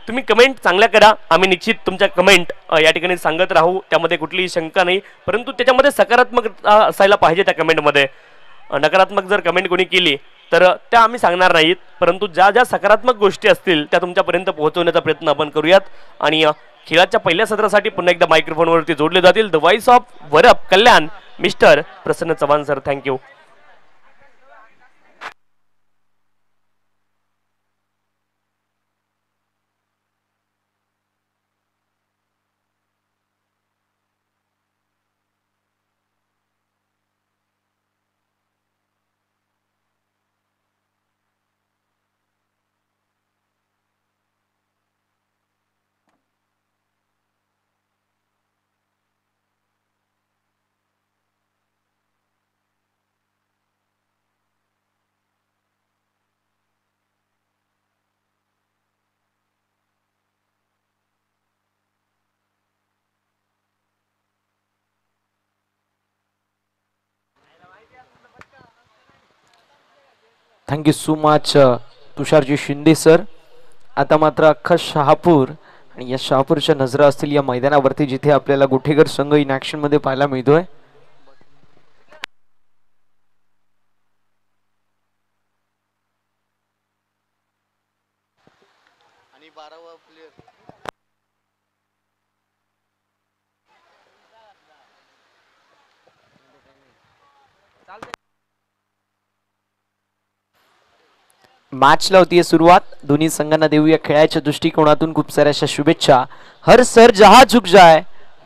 तुम्ही कमेंट चांगल्या करा, आम्ही निश्चित तुमच्या कमेंट या ठिकाणी सांगत राहू, त्यामध्ये कुठलीही शंका नाही, परंतु त्याच्यामध्ये सकारात्मक असायला पाहिजे त्या कमेंटमध्ये. नकारात्मक जर कमेंट कोणी केली तर त्या आम्ही सांगणार नाहीत, परंतु ज्या ज्या सकारात्मक गोष्टी असतील त्या तुमच्यापर्यंत पोहोचवण्याचा प्रयत्न आपण करूयात. आणि खेळाच्या पहिल्या सत्रासाठी पुन्हा एकदा मायक्रोफोनवरती जोडले जातील the voice of Varap Kalyan mister Prasanna Chavan sir. Thank you. Thank you so much Tusharji Shinde sir. आता मात्र अख्खा शहापूर आणि या शहापूरच्या नजरा असतील या मैदानावरती, जिथे आपल्याला गुठेकर संघ इन ऍक्शन मध्ये पाहायला मिळतोय. मॅचला होतीये सुरुवात. दोन्ही संघांना देऊया खेळाच्या दृष्टिकोनातून खूप साऱ्या अशा शुभेच्छा. हर सर जहां झुक जाए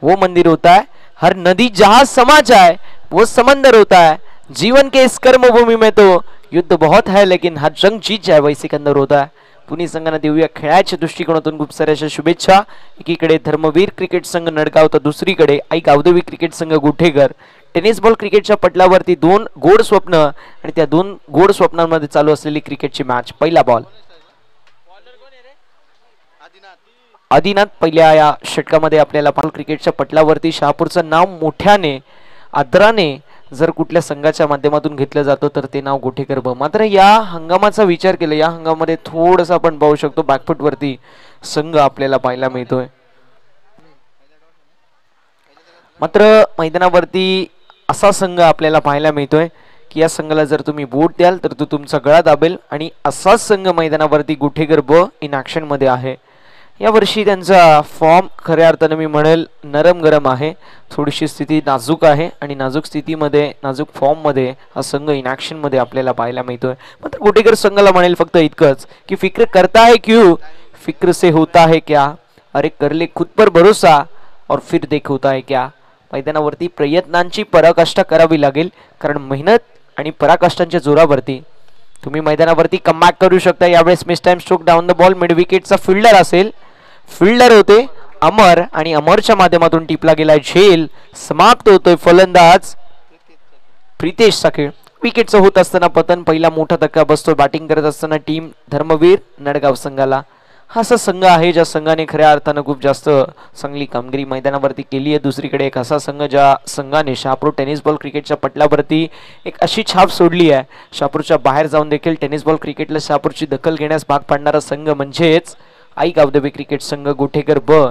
वो मंदिर होता है, हर नदी जहां समा जाए वो समंदर होता है, जीवन के इस कर्मभूमि में तो युद्ध बहुत है लेकिन हर जंग जीत जाए वही सिकंदर होता है. दोन्ही संघांना देऊया खेळाच्या दृष्टिकोनातून खूप साऱ्या अशा शुभेच्छा. एकीकडे धर्मवीर क्रिकेट संघ नडगाव तर दुसरीकडे आई गावदेवी क्रिकेट संघ गुठेकर. टेनिस बॉल क्रिकेटच्या पटलावरती दोन गोड स्वप्न आणि त्या दोन गोड स्वप्नांमध्ये चालू असलेली क्रिकेटची मॅच. पहिला बॉल आदिनाथ पहिल्या या षटकामध्ये आपल्याला क्रिकेटच्या पटलावरती शहापूरचं नाव मोठ्याने आदराने जर कुठल्या संघाच्या माध्यमातून घेतलं जातं तर ते नाव गुठेकर ब. मात्र या हंगामाचा विचार केला, या हंगामामध्ये थोडंसं आपण पाहू शकतो बॅकफुट वरती संघ आपल्याला पाहायला मिळतोय. मात्र मैदानावरती असा संघ आपल्याला पाहायला मिळतोय की या संघाला जर तुम्ही बोट द्याल तर तो तुमचा गळा दाबेल, आणि असाच संघ मैदानावरती गुठेकर ब इन ऍक्शन मध्ये आहे. यावर्षी त्यांचा फॉर्म खऱ्या अर्थाने मी म्हणेल नरम गरम आहे. थोडीशी स्थिती नाजूक आहे आणि नाजूक स्थितीमध्ये नाजूक फॉर्म मध्ये हा संघ इन ऍक्शन मध्ये आपल्याला पाहायला मिळतोय. मात्र गुठेकर संघाला म्हणेल फक्त इतकंच की फिक्र करता है क्यों, फिक्र से होता है क्या, अरे कर ले खुद पर भरोसा और फिर देख होता है क्या. मैदानावरती प्रयत्नांची पराकाष्ठा करावी लागेल, कारण मेहनत आणि पराकाष्ठांच्या जोरावरती तुम्ही मैदानावरती कमबॅक करू शकता. यावेळेस miss time stroke down the ball mid विकेटचा फिल्डर असेल, फिल्डर होते अमर आणि अमरच्या माध्यमातून टिपला गेलाय झेल. समाप्त होतोय फलंदाज प्रितेशचा खेळ. विकेटचं होत असताना पतन, पहिला मोठा धक्का बसतो बॅटिंग करत असताना टीम धर्मवीर नडगाव संघाला. हा असा संघ आहे ज्या संघाने खऱ्या अर्थानं खूप जास्त चांगली कामगिरी मैदानावरती केली आहे. दुसरीकडे एक असा संघ ज्या संघाने शहापूर टेनिस बॉल क्रिकेटच्या पटलावरती एक अशी छाप सोडली आहे, शहापूरच्या बाहेर जाऊन देखील टेनिस बॉल क्रिकेटला शहापूरची दखल घेण्यास भाग पाडणारा संघ म्हणजेच आई गावदेवी क्रिकेट संघ गुठेकर ब.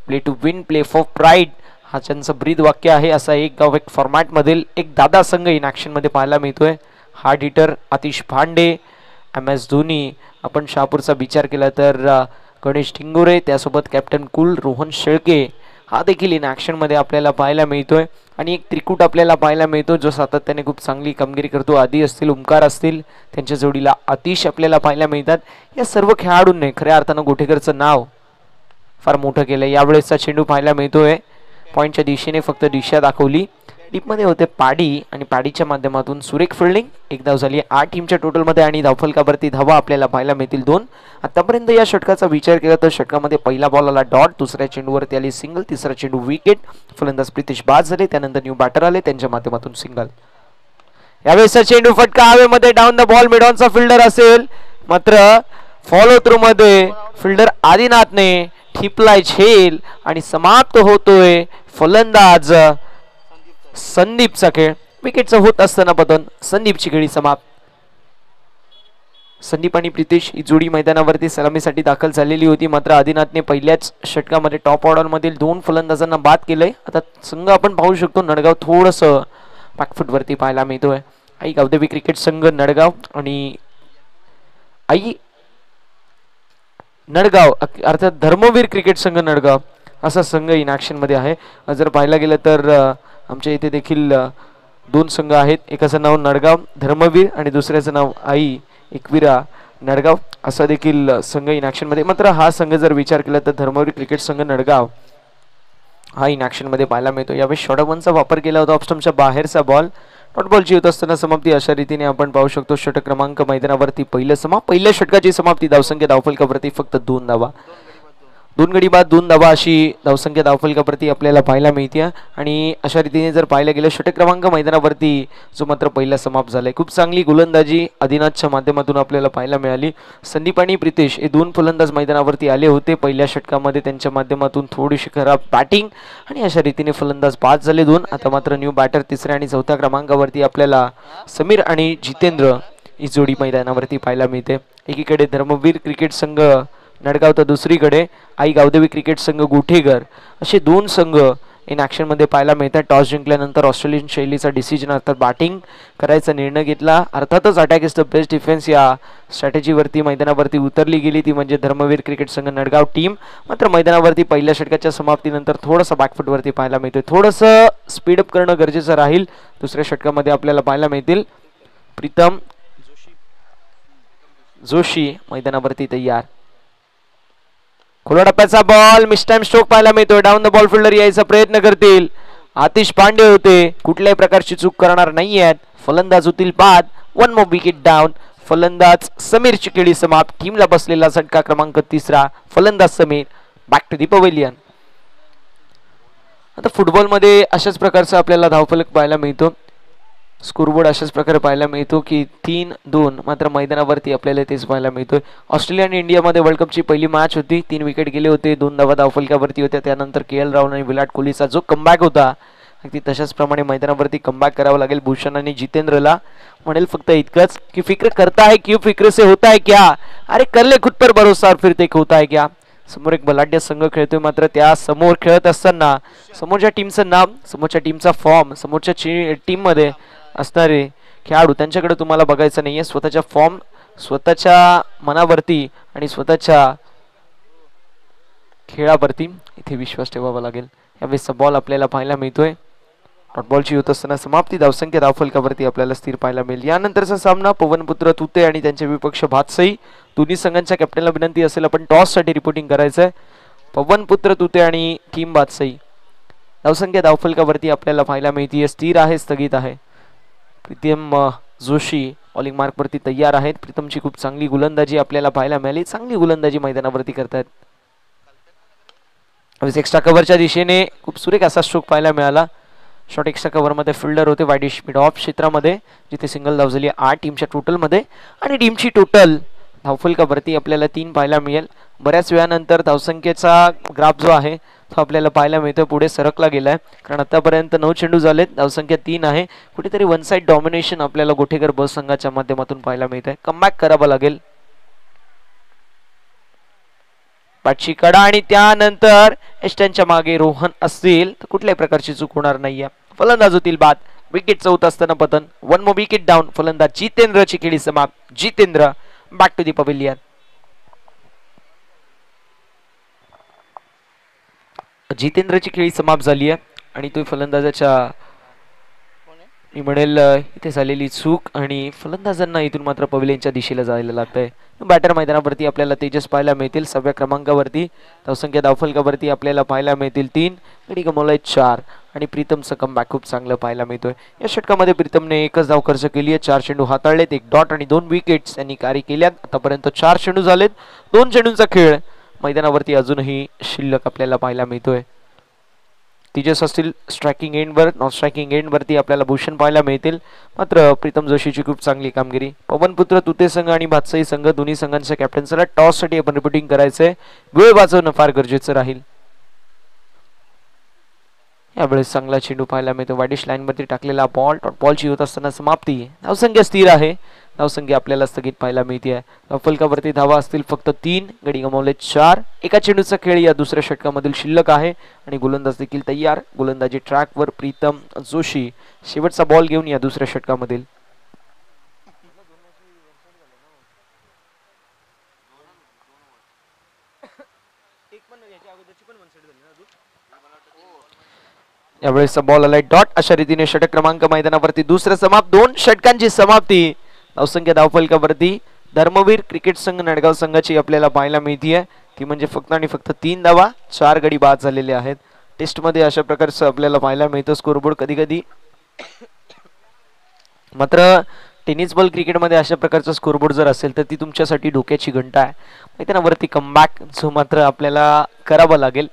Play to win, play for pride हा त्यांचं ब्रीद वाक्य आहे. असा एक गाव एक फॉर्मॅट मधील एक दादा संघ इन ऍक्शन मध्ये पाहायला मिळतोय. हार्ड हिटर आतिश भांडे, MS धोनी. आपण शहापूरचा विचार केला तर गणेश टिंगोरे, त्यासोबत कॅप्टन कुल, रोहन शेळके हा देखील इन ऍक्शन मध्ये आपल्याला पाहायला मिळतोय. आणि एक त्रिकूट आपल्याला पाहायला मिळतो जो सातत्याने खूप चांगली कामगिरी करतो. आदी असतील, ओंकार असतील, त्यांच्या जोडीला आतिश आपल्याला पाहायला मिळतात. या सर्व खेळाडूंनी खऱ्या अर्थानं गुठेकरचं नाव फार मोठं केलं. यावेळेसचा चेंडू पाहायला मिळतोय पॉईंटच्या दिशेने फक्त दिशा दाखवली. डीपमध्ये होते पाडी आणि पाडीच्या माध्यमातून सुरेख फिल्डिंग. एक धाव झाली 8 टीमच्या टोटलमध्ये आणि धावफलकावरती धावा आपल्याला पाहायला मिळतील 2. आतापर्यंत या षटकाचा विचार केला तर षटकामध्ये पहिला बॉल आला डॉट, दुसऱ्या चेंडूवरती आली सिंगल, तिसरा चेंडू विकेट. फलंदाज प्रितेश बाद झाले, त्यानंतर न्यू बॅटर आले, त्यांच्या माध्यमातून सिंगल. यावेळेसचा चेंडू फटका हवेमध्ये डाऊन द बॉल मिडॉनचा फिल्डर असेल, मात्र फॉलो थ्रू मध्ये फिल्डर आदिनाथने ठिपलाय झेल आणि समाप्त होतोय फलंदाज संदीपचा खेळ. विकेटचं होत असताना पतन, संदीपची खेळी समाप्त. संदीप आणि प्रितेश ही जोडी मैदानावरती सलामीसाठी दाखल झालेली होती, मात्र आदिनाथने पहिल्याच षटकामध्ये टॉप ऑर्डर मधील 2 फलंदाजांना बाद केलंय. आता संघ आपण पाहू शकतो नडगाव थोडस बॅकफुट वरती पाहायला मिळतोय. आई गावदेवी क्रिकेट संघ नडगाव आणि आई नडगाव अर्थात धर्मवीर क्रिकेट संघ नडगाव असा संघ इन ऍक्शन मध्ये आहे. जर पाहायला गेलं तर आमच्या इथे देखील 2 संघ आहेत. एकाचं नाव नडगाव धर्मवीर आणि दुसऱ्याचं नाव आई एकविरा नडगाव असा देखील संघ इन ऍक्शन मध्ये. मात्र हा संघ जर विचार केला तर धर्मवीर क्रिकेट संघ नडगाव हा इन ऍक्शन मध्ये पाहायला मिळतो. यावेळी शॉर्ट वनचा वापर केला होता. ऑफस्टम्पच्या बाहेरचा बॉल डॉट बॉलची होत असताना समाप्ती अशा रीतीने आपण पाहू शकतो. षटक क्रमांक मैदानावरती पहिल्या षटकाची समाप्ती. धावसंख्या धावफलकावरती फक्त 2 धावा. 2 गडी बाद 2 धावा अशी धावसंख्या धावफलकावरती आपल्याला पाहायला मिळते. आणि अशा रीतीने जर पाहायला गेलं षटक क्रमांक मैदानावरती जो मात्र पहिला समाप्त झालाय. खूप चांगली गोलंदाजी आदिनाथच्या माध्यमातून आपल्याला पाहायला मिळाली. संदीप आणि प्रितेश हे 2 फलंदाज मैदानावरती आले होते पहिल्या षटकामध्ये. त्यांच्या माध्यमातून थोडीशी खराब बॅटिंग आणि अशा रीतीने फलंदाज बाद झाले 2. आता मात्र न्यू बॅटर 3ऱ्या आणि 4थ्या क्रमांकावरती आपल्याला समीर आणि जितेंद्र ही जोडी मैदानावरती पाहायला मिळते. एकीकडे धर्मवीर क्रिकेट संघ नडगाव तर दुसरीकडे आई गावदेवी क्रिकेट संघ गुठेघर असे 2 संघ इन ऍक्शन मध्ये पाहायला मिळतात. टॉस जिंकल्यानंतर ऑस्ट्रेलियन शैलीचा डिसिजन अर्थात बॅटिंग करायचा निर्णय घेतला. अर्थातच attack is the best defence या स्ट्रॅटेजीवरती मैदानावरती उतरली गेली ती म्हणजे धर्मवीर क्रिकेट संघ नडगाव टीम. मात्र मैदानावरती पहिल्या षटकाच्या समाप्तीनंतर थोडंसं बॅकफुटवरती पाहायला मिळतोय. थोडंसं स्पीडअप करणं गरजेचं राहील. दुसऱ्या षटकामध्ये आपल्याला पाहायला मिळतील प्रीतम जोशी मैदानावरती तयार. खुला टप्प्याचा बॉल मिस टाइम स्ट्रोक पाहायला मिळतोय. डाऊन द बॉल फिल्डर यायचा प्रयत्न करतील. आतिश पांडे होते. कुठल्याही प्रकारची चूक करणार नाहीयेत. फलंदाज होतील बाद. 1 मोर विकेट डाऊन. फलंदाज समीरची खेळी समाप्त. टीमला बसलेला षटका क्रमांक 3रा. फलंदाज Sameer back to the pavilion. आता फुटबॉल मध्ये अशाच प्रकारचा आपल्याला धावफलक पाहायला मिळतो. स्कोरबोर्ड अशाच प्रकारे पाहायला मिळतो की 3-2. मात्र मैदानावरती आपल्याला तेच पाहायला मिळतोय. ऑस्ट्रेलिया आणि इंडियामध्ये वर्ल्ड कपची पहिली मॅच होती. 3 विकेट गेले होते. 2 धावा धावफलकावरती होत्या. त्यानंतर KL राहुल आणि विराट कोहलीचा जो कमबॅक होता अगदी तशाच प्रमाणे मैदानावरती कमबॅक करावं लागेल भूषण आणि जितेंद्रला. म्हणेल फक्त इतकंच की फिक्र करता है क्यों फिक्र से होता है क्या. अरे कर ले खुद पर भरोसा और फिर देख होता है क्या. समोर एक बलाढ्य संघ खेळतोय. मात्र त्या समोर खेळत असताना समोरच्या टीमचं नाम समोरच्या टीमचा फॉर्म समोरच्या टीम मध्ये असणारे खेळाडू त्यांच्याकडे तुम्हाला बघायचं नाहीये. स्वतःच्या फॉर्म स्वतःच्या मनावरती आणि स्वतःच्या खेळावरती इथे विश्वास ठेवावा लागेल. यावेळेसचा बॉल आपल्याला पाहायला मिळतोय. डॉट बॉलची होत असताना समाप्ती. धावसंख्या धावफलकावरती आपल्याला स्थिर पाहायला मिळेल. यानंतरचा सामना पवनपुत्र तुते आणि त्यांचे विपक्ष भातसई. दोन्ही संघांच्या कॅप्टनला विनंती असेल आपण टॉस साठी रिपोर्टिंग करायचंय. पवनपुत्र तुते आणि टीम भातसई. धावसंख्या धावफलकावरती आपल्याला पाहायला मिळते स्थिर आहे स्थगित आहे. प्रीतम जोशी बॉलिंग मार्क वरती तयार आहेत. प्रीतमची खूप चांगली गोलंदाजी आपल्याला पाहायला मिळाली. चांगली गोलंदाजी मैदानावरती करतात. एक्स्ट्रा कव्हरच्या दिशेने खूप सुरेख असा स्ट्रोक पाहायला मिळाला. शॉर्ट एक्स्ट्रा कव्हर मध्ये फिल्डर होते वाईडिश मिड ऑफ क्षेत्रामध्ये जिथे सिंगल धाव झाली 8 टीमच्या टोटल मध्ये. आणि टीमची टोटल धावफलकावरती आपल्याला 3 पाहायला मिळेल. बऱ्याच वेळानंतर धावसंख्येचा ग्राफ जो आहे तो आपल्याला पाहायला मिळतो पुढे सरकला गेलाय. कारण आतापर्यंत 9 चेंडू झालेत. धावसंख्या 3 आहे. कुठेतरी वन साइड डॉमिनेशन आपल्याला गोठेकर बस संघाच्या माध्यमातून पाहायला मिळतंय. कमबॅक करावं लागेल. पाठची कडा आणि त्यानंतर एस्टनच्या मागे रोहन असतील तर कुठल्याही प्रकारची चूक होणार नाहीये. फलंदाज होतील बाद. विकेट चौथ असताना पतन. 1 मोर विकेट डाऊन. फलंदाज जितेंद्रची खेळी समाप्त. Jitendra back to the pavilion. जितेंद्रची खेळी समाप्त झाली आहे आणि तो फलंदाजाच्या मी म्हणेल इथे झालेली चूक आणि फलंदाजांना इथून मात्र पवेलियनच्या दिशेला जायला लागतंय. बॅटर मैदानावरती आपल्याला तेजस पाहायला मिळतील. 6व्या क्रमांकावरती. धावसंख्या धावफलकावरती आपल्याला पाहायला मिळतील 3. गडी गमावलाय 4 आणि प्रीतमचं कमबॅक खूप चांगलं पाहायला मिळतोय. या षटकामध्ये प्रीतमने 1च धाव खर्च केली आहे. 4 चेंडू हाताळलेत. 1 डॉट आणि 2 विकेट्स यांनी कॅरी केल्यात. आतापर्यंत 4 चेंडू झालेत. 2 चेंडूंचा खेळ मैदानावरती अजूनही शिल्लक आपल्याला पाहायला मिळतोय. तेजस असतील स्ट्रायकिंग एंडवर. नॉन स्ट्रायकिंग एंडवरती आपल्याला भूषण पाहायला मिळतील. मात्र प्रीतम जोशीची खूप चांगली कामगिरी. पवनपुत्र तुते संघ आणि भातसई संघ दोन्ही संघांच्या कॅप्टन्सला टॉस साठी आपण रिपोर्टिंग करायचंय. वेळ वाचवणं फार गरजेचं राहील. यावेळेस चांगला चेंडू पाहायला मिळतो. वाईडिश लाईन वरती टाकलेला बॉल. डॉट बॉलची होत असताना समाप्ती. धावसंख्या स्थिर आहे. धावसंख्या आपल्याला स्थगित पाहायला मिळते. फलकावरती धावा असतील फक्त 3, गडी गमावले 4. एका चेंडूचा खेळ या दुसऱ्या षटकामधील शिल्लक आहे आणि गोलंदाज देखील तयार. गोलंदाजी ट्रॅकवर प्रीतम जोशी शेवटचा बॉल घेऊन या दुसऱ्या षटकामधील. यावेळेसचा बॉल आलाय डॉट. अशा रीतीने षटक क्रमांक मैदानावरती दुसरं समाप्त. 2 षटकांची समाप्ती. धावसंख्या धावफलकावरती धर्मवीर क्रिकेट संघ नडगाव संघाची आपल्याला पाहायला मिळतीये. ती म्हणजे फक्त आणि फक्त 3 धावा, 4 गडी बाद झालेले आहेत. टेस्ट मध्ये अशा प्रकारचं आपल्याला पाहायला मिळतं स्कोरबोर्ड कधी कधी. मात्र टेनिस बॉल क्रिकेटमध्ये अशा प्रकारचा स्कोरबोर्ड जर असेल तर ती तुमच्यासाठी डोक्याची घंटा आहे. मैदानावरती कमबॅक जो मात्र आपल्याला करावा लागेल.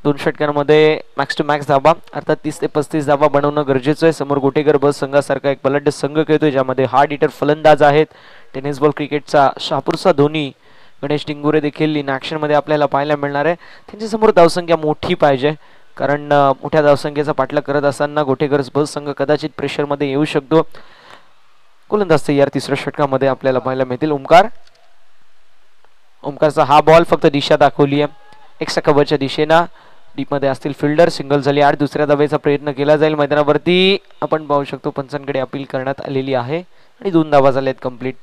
2 षटकांमध्ये मॅक्स टू मॅक्स धावा अर्थात 30 ते 35 धावा बनवणं गरजेचं आहे. समोर गोटेकर बस संघासारखा एक बलाढ्य संघ खेळतोय ज्यामध्ये हार्ड हिटर फलंदाज आहेत. टेनिस बॉल क्रिकेटचा शहापूरचा धोनी गणेश डिंगुरे देखील इन ॲक्शन मध्ये आपल्याला पाहायला मिळणार आहे. त्यांच्यासमोर धावसंख्या मोठी पाहिजे कारण मोठ्या धावसंख्येचा पाठलाग करत असताना गोटेकर बस संघ कदाचित प्रेशरमध्ये येऊ शकतो. गोलंदाज तयार. तिसऱ्या षटकामध्ये आपल्याला पाहायला मिळतील ओमकारचा हा बॉल फक्त दिशा दाखवली आहे. एक्स्ट्रा कव्हरच्या दिशेनं डीप मध्ये असतील फिल्डर. सिंगल झाली 8. दुसऱ्या धावेचा प्रयत्न केला जाईल. मैदानावरती आपण पाहू शकतो पंचांकडे अपील करण्यात आलेली आहे आणि 2 धावा झाल्यात कंप्लीट.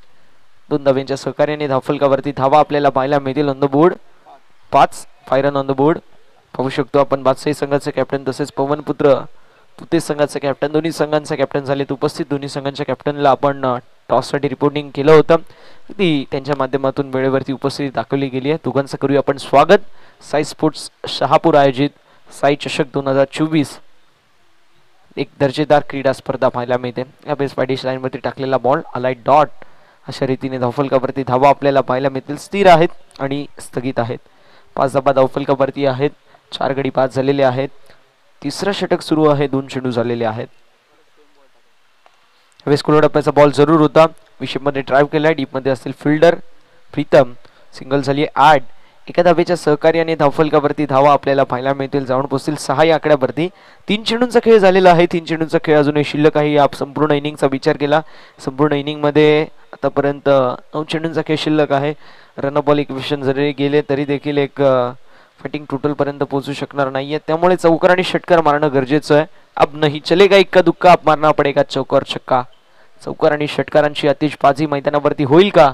2 धाव्यांच्या सहकार्याने धावफलकावरती धावा आपल्याला पाहायला मिळतील. On the board 5. 5 run on the board. पाहू शकतो आपण बादशाही संघाचे कॅप्टन तसेच पवनपुत्र तुते संघाचे कॅप्टन दोन्ही संघांचे कॅप्टन झालेत उपस्थित. दोन्ही संघांच्या कॅप्टनला आपण टॉससाठी रिपोर्टिंग केलं होतं. ती त्यांच्या माध्यमातून वेळेवरती उपस्थिती दाखवली गेली आहे. दोघांचं करूया आपण स्वागत. साई स्पोर्ट्स शहापूर आयोजित साई चषक 2024 एक दर्जेदार क्रीडा स्पर्धा पाहायला मिळते. या बेस पायडिश लाईनवरती टाकलेला बॉल आलाय डॉट. अशा रीतीने धावफलकावरती धावा आपल्याला पाहायला मिळतील. स्थिर आहेत आणि स्थगित आहेत. 5 धावा धावफलकावरती आहेत. 4 गडी बाद झालेले आहेत. तिसरं षटक सुरू आहे. 2 चेंडू झालेले आहेत. वेस्कुलोडप्प्याचा बॉल जरूर होता. विषयमध्ये ड्राईव्ह केलाय. डीपमध्ये असतील फिल्डर प्रीतम. सिंगल झाली 8. एका धावेच्या सहकार्याने धावफलकावरती धावा आपल्याला पाहायला मिळतील. जाऊन पोहोचतील 6 या आकड्यावरती. 3 चेंडूंचा खेळ झालेला आहे. 3 चेंडूंचा खेळ अजूनही शिल्लक आहे. या संपूर्ण इनिंगचा विचार केला संपूर्ण इनिंगमध्ये आतापर्यंत 9 चेंडूंचा खेळ शिल्लक आहे. रन बॉल इक्वेशन जरी गेले तरी देखील एक फायटिंग टोटल पर्यंत पोहोचू शकणार नाहीये. त्यामुळे चौकार आणि षटकार मारणं गरजेचं आहे. अब नाही चलेगा इक्का दुक्का, अब मारना पडेगा चौकार छक्का. चौकार आणि षटकारांची आतिषबाजी मैदानावरती होईल का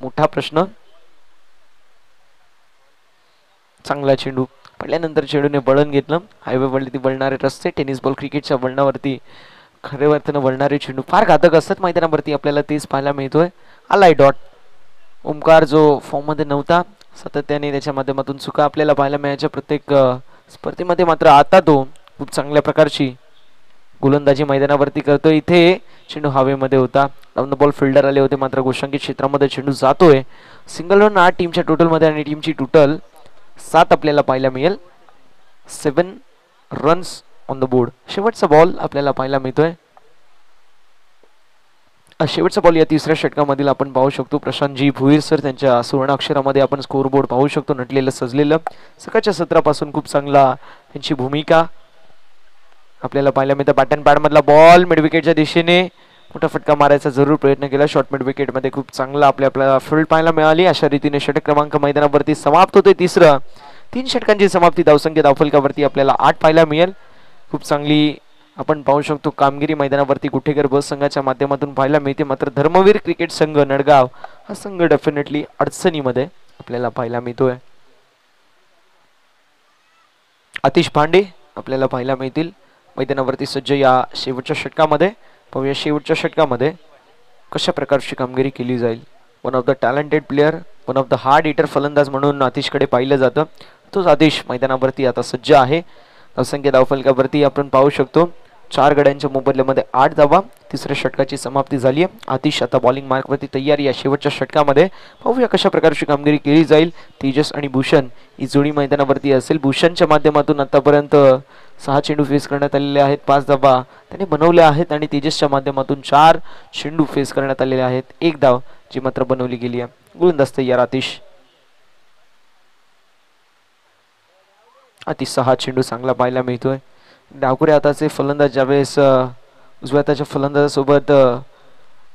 मोठा प्रश्न. चांगला चेंडू पडल्यानंतर चेंडूने बळण घेतलं. हायवेवरती वळणारे रस्ते टेनिस बॉल क्रिकेटच्या वळणावरती खरे अर्थानं वळणारे चेंडू फार घातक असतात मैदानावरती. आपल्याला तेच पाहायला मिळतोय. आलाय डॉट. ओमकार जो फॉर्म मध्ये नव्हता सातत्याने त्याच्या माध्यमातून चुका आपल्याला पाहायला मिळायच्या प्रत्येक स्पर्धेमध्ये. मात्र आता तो खूप चांगल्या प्रकारची गोलंदाजी मैदानावरती करतोय. इथे चेंडू हवेमध्ये होता. डाऊन द बॉल फिल्डर आले होते मात्र गोशांकित क्षेत्रामध्ये चेंडू जातोय. सिंगल रन 8 टीमच्या टोटल मध्ये आणि टीमची टोटल 7 आपल्याला पाहायला मिळेल. 7 रन्स ऑन द बोर्ड. शेवटचा बॉल आपल्याला पाहायला मिळतोय. शेवटचा बॉल या तिसऱ्या षटकामधील आपण पाहू शकतो. प्रशांतजी भुईर सर त्यांच्या सुवर्ण अक्षरामध्ये आपण स्कोरबोर्ड पाहू शकतो. नटलेलं सजलेलं सकाळच्या सत्रापासून खूप चांगला त्यांची भूमिका आपल्याला पाहायला मिळतं. बॅट अँड पॅड मधला बॉल मिड विकेटच्या दिशेने मोठा फटका मारायचा जरूर प्रयत्न केला. शॉर्ट मिड विकेट मध्ये खूप चांगला आपल्याला फील्ड पाहायला मिळाली. अशा रीतीने षटक क्रमांक मैदानावरती समाप्त होते. तिसरं 3 षटकांची समाप्ती. धावसंख्या धावफलकावरती आपल्याला 8 पाहायला मिळेल. खूप चांगली आपण पाहू शकतो कामगिरी मैदानावरती गुठेकर बस संघाच्या माध्यमातून पाहायला मिळते. मात्र धर्मवीर क्रिकेट संघ नडगाव हा संघ डेफिनेटली अडचणीमध्ये आपल्याला पाहायला मिळतोय. आतिश भांडे आपल्याला पाहायला मिळतील मैदानावरती सज्ज या शेवटच्या षटकामध्ये. पाहूया शेवटच्या षटकामध्ये कशा प्रकारची कामगिरी केली जाईल. One of the talented player, one of the hard hitter फलंदाज म्हणून आतिशकडे पाहिलं जातं. तोच आतिश मैदानावरती आता सज्ज आहे. धावसंख्या धावफलकावरती आपण पाहू शकतो 4 गड्यांच्या मोबदल्यामध्ये 8 धावा. तिसऱ्या षटकाची समाप्ती झाली आहे. आतिश आता बॉलिंग मार्कवरती तयार. या शेवटच्या षटकामध्ये पाहूया कशा प्रकारची कामगिरी केली जाईल. तेजस आणि भूषण ही जोडी मैदानावरती असेल. भूषणच्या माध्यमातून आतापर्यंत 6 चेंडू फेस करण्यात आलेले आहेत. 5 धावा त्याने बनवल्या आहेत आणि तेजसच्या माध्यमातून 4 चेंडू फेस करण्यात आलेले आहेत. 1 धाव जी मात्र बनवली गेली आहे. गोलंदाज तयार आतिश. अति 6 चेंडू चांगला पाहायला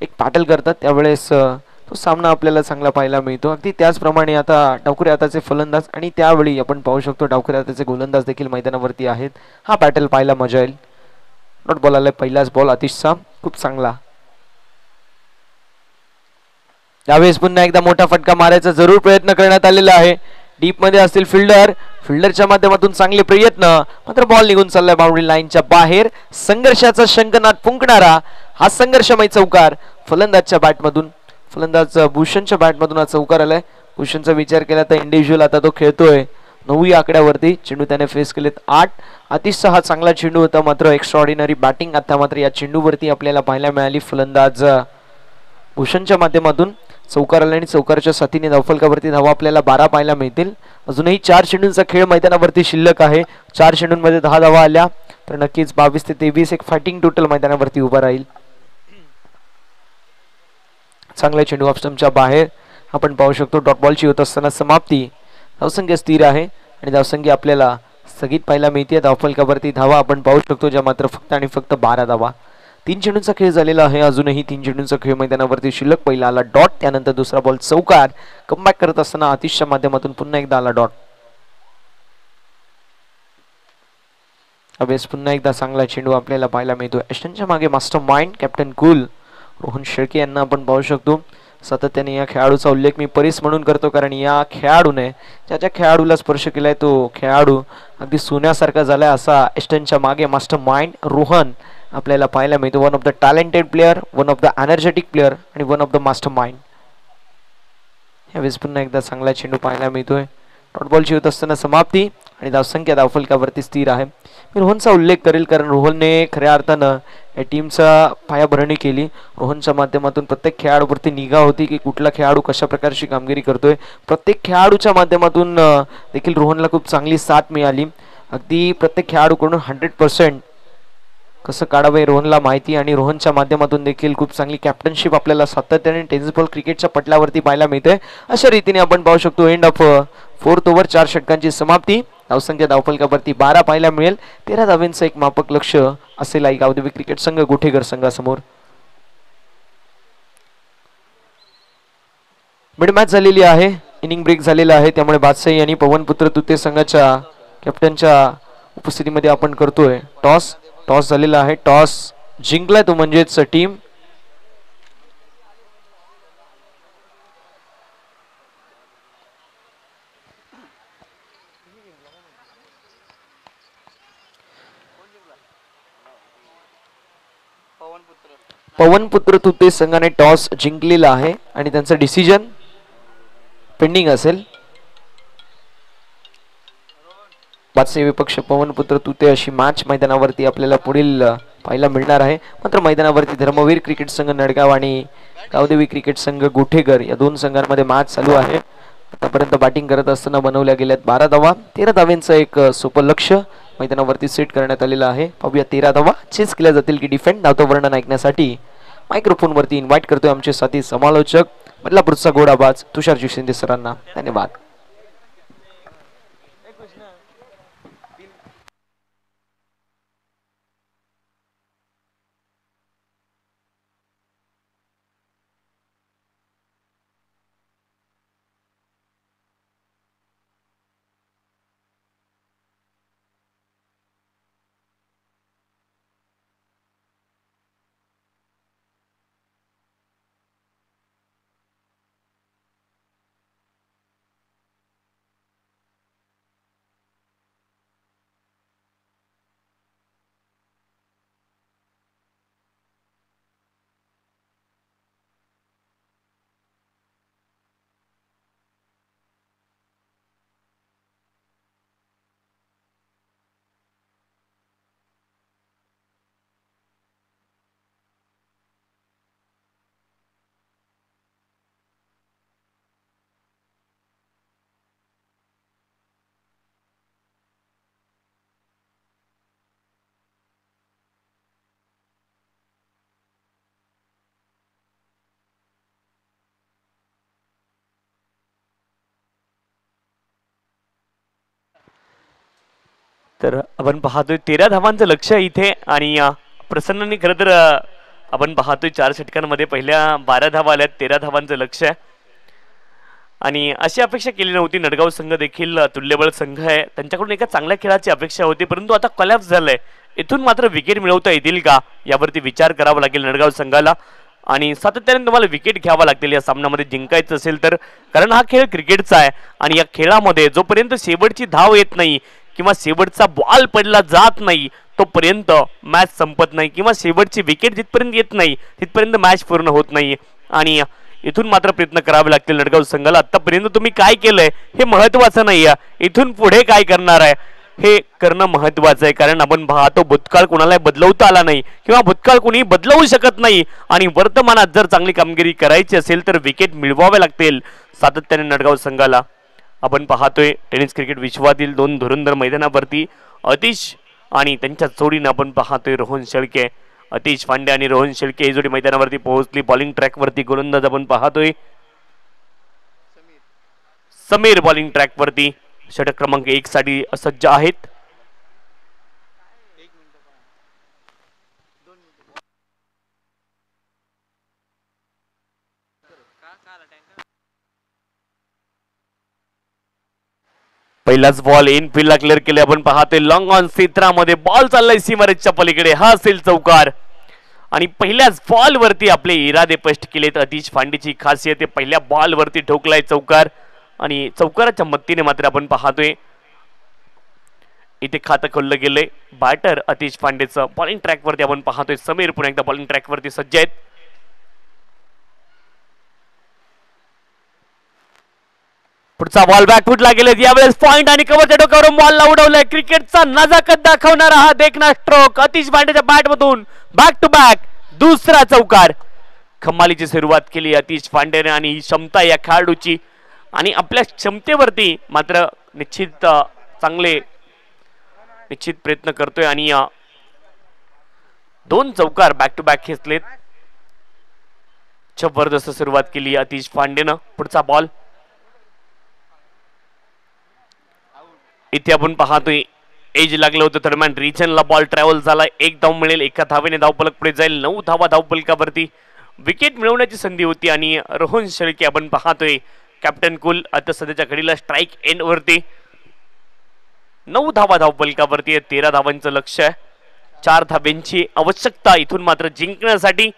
एक बॅटल करतात त्यावेळेस तो सामना आपल्याला चांगला पाहायला मिळतो. अगदी त्याचप्रमाणे आता डावखुरी हाताचे फलंदाज आणि त्यावेळी आपण पाहू शकतो डावखुरी हाताचे गोलंदाज देखील मैदानावरती आहेत. हा बॅटल पाहायला मजा येईल. नॉट बॉल आलाय, पहिलाच बॉल अतिशचा खूप चांगला. यावेळेस पुन्हा एकदा मोठा फटका मारायचा जरूर प्रयत्न करण्यात आलेला आहे. डीप मध्ये असतील फिल्डरच्या माध्यमातून चांगले प्रयत्न, मात्र बॉल निघून चाललाय बाउंड्री लाईनच्या बाहेर. संघर्षाचा शंखनाद फुंकणारा हा संघर्षमय चौकार फलंदाजच्या बॅटमधून, फलंदाज भूषणच्या बॅटमधून हा चौकार आलाय. भूषणचा विचार केला तर इंडिव्हिज्युअल आता तो खेळतोय 9 आकड्यावरती. चेंडू त्याने फेस केलेत 8. अतिशचा हा चांगला चेंडू होता, मात्र एक्स्ट्राऑर्डिनरी बॅटिंग आता मात्र या चेंडूवरती आपल्याला पाहायला मिळाली. फलंदाज भूषणच्या माध्यमातून चौकार आला आणि चौकारच्या साथीने धावफलकावरती धावा आपल्याला 12 पाहायला मिळतील. अजूनही 4 चेंडूंचा खेळ मैदानावरती शिल्लक आहे. 4 चेंडूंमध्ये 10 धावा आल्या तर नक्कीच 22 ते 23 एक फायटिंग टोटल मैदानावरती उभा राहील. चांगला चेंडू ऑफस्टंपच्या बाहेर आपण पाहू शकतो. डॉट बॉलची होत असताना समाप्ती. धावसंख्या स्थिर आहे आणि धावसंख्या आपल्याला स्थगित पाहायला मिळते. धावफलकावरती धावा आपण पाहू शकतो ज्या मात्र फक्त आणि फक्त 12 धावा. 3 चेंडूंचा खेळ झालेला आहे. अजूनही 3 चेंडूंचा खेळ मैदानावरती शिल्लक. पहिला आला डॉट, त्यानंतर दुसरा बॉल चौकार. कमबॅक करत असताना आतिशच्या माध्यमातून पुन्हा एकदा आला डॉट. अभ्यास पुन्हा एकदा चांगला चेंडू आपल्याला पाहायला मिळतो. एस्टनच्या मागे मास्टर माइंड कॅप्टन कुल रोहन शेळके यांना आपण पाहू शकतो. सातत्याने या खेळाडूचा उल्लेख मी परीस म्हणून करतो, कारण या खेळाडूने ज्या खेळाडूला स्पर्श केलाय तो खेळाडू अगदी सोन्यासारखा झालाय असा एस्टनच्या मागे मास्टर माइंड रोहन आपल्याला पाहायला मिळतो. One of the talented player, one of the energetic player आणि one of the master mind. यावेळेस पुन्हा एकदा चांगला चेंडू पाहायला मिळतोय. डॉट बॉलची होत असताना समाप्ती आणि धावसंख्या धावफलकावरती स्थिर आहे. मी रोहनचा उल्लेख करेल कारण रोहनने खऱ्या अर्थानं या टीमचा पायाभरणी केली. रोहनच्या माध्यमातून प्रत्येक खेळाडूवरती निगा होती की कुठला खेळाडू कशा प्रकारची कामगिरी करतोय. प्रत्येक खेळाडूच्या माध्यमातून देखील रोहनला खूप चांगली साथ मिळाली. अगदी प्रत्येक खेळाडूकडून 100% कसं काढावं रोहनला माहिती आणि रोहनच्या माध्यमातून देखील खूप चांगली कॅप्टनशिप आपल्याला सातत्याने टेनिस बॉल क्रिकेटच्या पटलावरती पाहायला मिळते. अशा रीतीने आपण पाहू शकतो एंड ऑफ 4th ओव्हर 4 षटकांची समाप्ती. धावसंख्या धावफलकावरती 12 पाहायला मिळेल. 13 धावांचं एक मापक लक्ष असेल आई गावदेवी क्रिकेट संघ गोठेकर संघासमोर. मिड मॅच झालेली आहे, इनिंग ब्रेक झालेला आहे, त्यामुळे बादशाही आणि पवनपुत्र तुते संघाच्या कॅप्टनच्या उपस्थितीमध्ये आपण करतोय टॉस. टॉस झालेला आहे, टॉस जिंकलाय तो म्हणजेच टीम पवनपुत्र तुते संघाने टॉस जिंकलेला आहे आणि त्यांचं डिसिजन पेंडिंग असेल. बादशाही विपक्ष पवनपुत्र तुते अशी मॅच मैदानावरती आपल्याला पुढील पाहायला मिळणार आहे. मात्र मैदानावरती धर्मवीर क्रिकेट संघ नडगाव आणि गावदेवी क्रिकेट संघ गोठेकर या 2 संघांमध्ये मॅच चालू आहे. आतापर्यंत बॅटिंग करत असताना बनवल्या गेल्यात 12 धावा. 13 धावांचं एक सोपं लक्ष मैदानावरती सेट करण्यात आलेलं आहे. पाहूया 13 धावा चेस केल्या जातील की डिफेंड. धावतं वर्णन ऐकण्यासाठी मायक्रोफोनवरती इन्व्हाइट करतोय आमचे साथी समालोचक बदलापूरचा घोडाबाज तुषारजी शिंदे सरांना. धन्यवाद. तर आपण पाहतोय 13 धावांचं लक्ष इथे आणि प्रसन्ननी खरं तर आपण पाहतोय 4 षटकांमध्ये पहिल्या 12 धावा आल्यात, 13 धावांचं लक्ष आहे आणि अशी अपेक्षा केली नव्हती. नडगाव संघ देखील तुल्यबळ संघ आहे, त्यांच्याकडून एका चांगल्या खेळाची अपेक्षा होती, परंतु आता कॉलॅप्स झालंय. इथून मात्र विकेट मिळवता येतील का यावरती विचार करावा लागेल नडगाव संघाला आणि सातत्याने तुम्हाला विकेट घ्यावा लागतील या सामन्यामध्ये जिंकायचं असेल तर, कारण हा खेळ क्रिकेटचा आहे आणि या खेळामध्ये जोपर्यंत शेवटची धाव येत नाही किंवा शेवटचा बॉल पडला जात नाही तोपर्यंत मॅच संपत नाही किंवा शेवटची विकेट जिथपर्यंत येत नाही तिथपर्यंत मॅच पूर्ण होत नाही. आणि इथून मात्र प्रयत्न करावे लागतील नडगाव संघाला. आतापर्यंत तुम्ही काय केलंय हे महत्वाचं नाही आहे, इथून पुढे काय करणार आहे हे करणं महत्वाचं आहे. कारण आपण पाहतो भूतकाळ कोणाला बदलवता आला नाही किंवा भूतकाळ कोणी बदलवू शकत नाही आणि वर्तमानात जर चांगली कामगिरी करायची असेल तर विकेट मिळवावे लागतील सातत्याने नडगाव संघाला. आपण पाहतोय टेनिस क्रिकेट विश्वातील 2 धुरंधर मैदानावरती अतिश आणि त्यांच्या जोडीनं आपण पाहतोय रोहन शेळके. अतिश पांडे आणि रोहन शेळके ही जोडी मैदानावरती पोहोचली. बॉलिंग ट्रॅकवरती गोलंदाज आपण पाहतोय समीर बॉलिंग ट्रॅकवरती षटक क्रमांक 1 साठी सज्ज आहेत. पहिलाच बॉल इन फील्डला क्लिअर केले. आपण पाहतोय लॉंग ऑन क्षेत्रामध्ये बॉल चाललाय सीमारेषच्या पलीकडे, हा असेल चौकार आणि पहिल्याच बॉल वरती आपले इरादे स्पष्ट केलेत. अतिश पांडेची खासियत आहे, पहिल्या बॉल वरती ठोकलाय चौकार आणि चौकाराच्या मदतीने मात्र आपण पाहतोय इथे खातं खोललं गेलंय. बॅटर अतिश पांडेचं बॉलिंग ट्रॅक वरती आपण पाहतोय समीर पुन्हा एकदा बॉलिंग ट्रॅक वरती सज्ज आहेत. पुढचा बॉल बॅकफुटला गेले, यावेळेस पॉइंट आणि कव्हरच्या डोक्यावरून बॉलला उडवलंय. क्रिकेटचा नजाकत दाखवणारा हा देखना स्ट्रोक अतिश पांडेच्या बॅट मधून बॅक टू बॅक दुसरा चौकार. कमालीची सुरुवात केली अतिश पांडेने आणि ही क्षमता या खेळाडूची आणि आपल्या क्षमतेवरती मात्र निश्चित चांगले प्रयत्न करतोय आणि 2 चौकार बॅक टू बॅक खेचलेत. जबरदस्त सुरुवात केली अतिश पांडेनं. पुढचा बॉल इथे आपण पाहतोय एज लागलं होतं दरम्यान रिजनला बॉल ट्रॅव्हल झाला. 1 धाव मिळेल, 1 धावेने धावफलक पुढे जाईल. 9 धावा धावफलकावरती विकेट मिळवण्याची संधी होती आणि रोहन शेळके आपण पाहतोय कॅप्टन कुल आता सध्याच्या घडीला स्ट्राईक एंड वरती. 9 धावा धावफलकावरती 13 धावांचं लक्ष आहे. 4 धाब्यांची आवश्यकता इथून मात्र जिंकण्यासाठी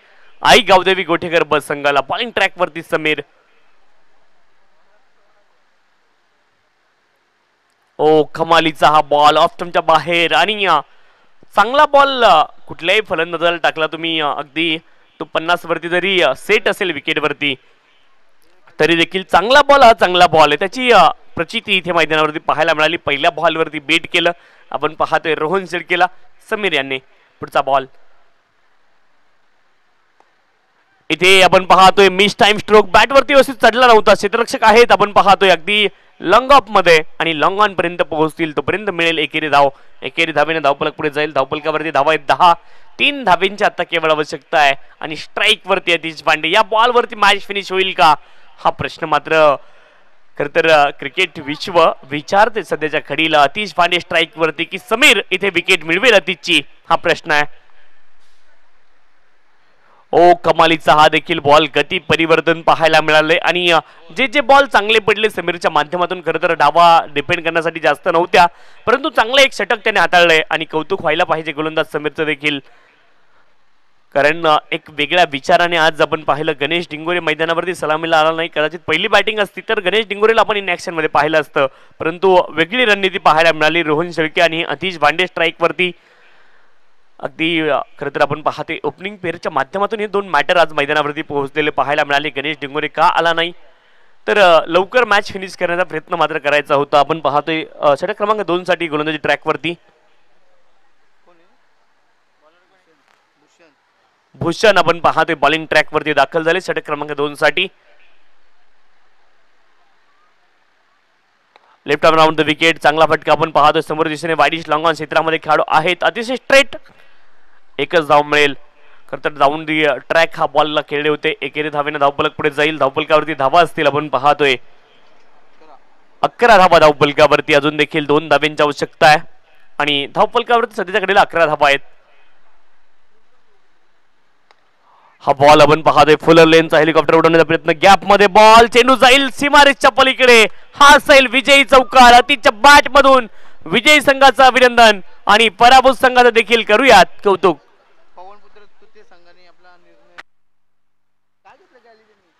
आई गावदेवी गोठेकर बस संघाला. बॉलिंग ट्रॅक वरती समीर. ओ कमालीचा हा बॉल ऑफ स्टंपच्या बाहेर आणि चांगला बॉल कुठल्याही फलंदाजाला टाकला तुम्ही अगदी तो 50 वरती जरी सेट असेल विकेट वरती तरी देखील चांगला बॉल हा चांगला बॉल आहे. त्याची प्रचिती इथे मैदानावरती पाहायला मिळाली. पहिल्या बॉल वरती बेट केलं आपण पाहतोय रोहन शेळकेला समीर यांनी. पुढचा बॉल इथे आपण पाहतोय मिस टाइम स्ट्रोक, बॅट वरती व्यवस्थित चढला नव्हता. क्षेत्ररक्षक आहेत आपण पाहतोय अगदी लॉंग ऑफ मध्ये आणि लॉंग ऑन पर्यंत पोहोचतील तोपर्यंत मिळेल एकेरी धाव. एकेरी धावेने धावफलक पुढे जाईल. धावफलकावरती धावा आहेत 10. 3 धावेंची आता केवळ आवश्यकता आहे आणि स्ट्राईक वरती अतिश पांडे. या बॉल वरती मॅच फिनिश होईल का हा प्रश्न मात्र खर तर क्रिकेट विश्व विचारते सध्याच्या घडीला. अतिश पांडे स्ट्राईक वरती की समीर इथे विकेट मिळवेल अतिशची हा प्रश्न आहे. ओ कमालीचा हा देखील बॉल गती परिवर्तन पाहायला मिळाले आणि जे बॉल चांगले पडले समीरच्या माध्यमातून खरं तर डावा डिपेंड करण्यासाठी जास्त नव्हत्या परंतु चांगलं एक षटक त्याने हाताळलंय आणि कौतुक व्हायला पाहिजे गोलंदाज समीरचं देखील. कारण एक वेगळ्या विचाराने आज आपण पाहिलं गणेश डिंगोरे मैदानावरती सलामीला आला नाही. कदाचित पहिली बॅटिंग असती तर गणेश डिंगोरेला आपण इन ऍक्शन मध्ये पाहिलं असतं परंतु वेगळी रणनीती पाहायला मिळाली. रोहन शेळके आणि अतिश भांडे स्ट्राईक वरती. अगदी खरं तर आपण पाहते ओपनिंग पेअरच्या माध्यमातून हे 2 मॅटर आज मैदानावरती पोहोचलेले पाहायला मिळाले. गणेश डिंगोरे का आला नाही तर लवकर मॅच फिनिश करण्याचा प्रयत्न मात्र करायचा होता. आपण पाहतोय षटक क्रमांक 2 साठी गोलंदाजी ट्रॅकवरती भूषण आपण पाहतोय बॉलिंग ट्रॅक वरती दाखल झाले षटक क्रमांक 2 साठी. Left arm round the wicket. चांगला फटका आपण पाहतोय समोर दिशेने वाईडिश लॉंग ऑन क्षेत्रामध्ये खेळाडू आहेत. अतिशय स्ट्रेट एकच धाव मिळेल. खरं तर जाऊन दी ट्रॅक हा बॉलला खेळले होते. एकेरी धावेने धावफलक पुढे जाईल. धावफलकावरती धावा असतील आपण पाहतोय 11 धावा धावफलकावरती. अजून देखील 2 धाव्यांची आवश्यकता आहे आणि धावफलकावरती सध्याच्या घडीला 11 धावा आहेत. हा बॉल आपण पाहतोय फुलर लेनचा हेलिकॉप्टर उडवण्याचा प्रयत्न गॅप मध्ये बॉल चेंडू जाईल सीमारेषच्या पलीकडे हा असेल विजयी चौकार अतिच्या बॅट मधून विजयी संघाचं अभिनंदन आणि पराभूत संघाचं देखील करूयात कौतुक. पवनपुत्र तुते संघाने आपला निर्णय काय घेतलं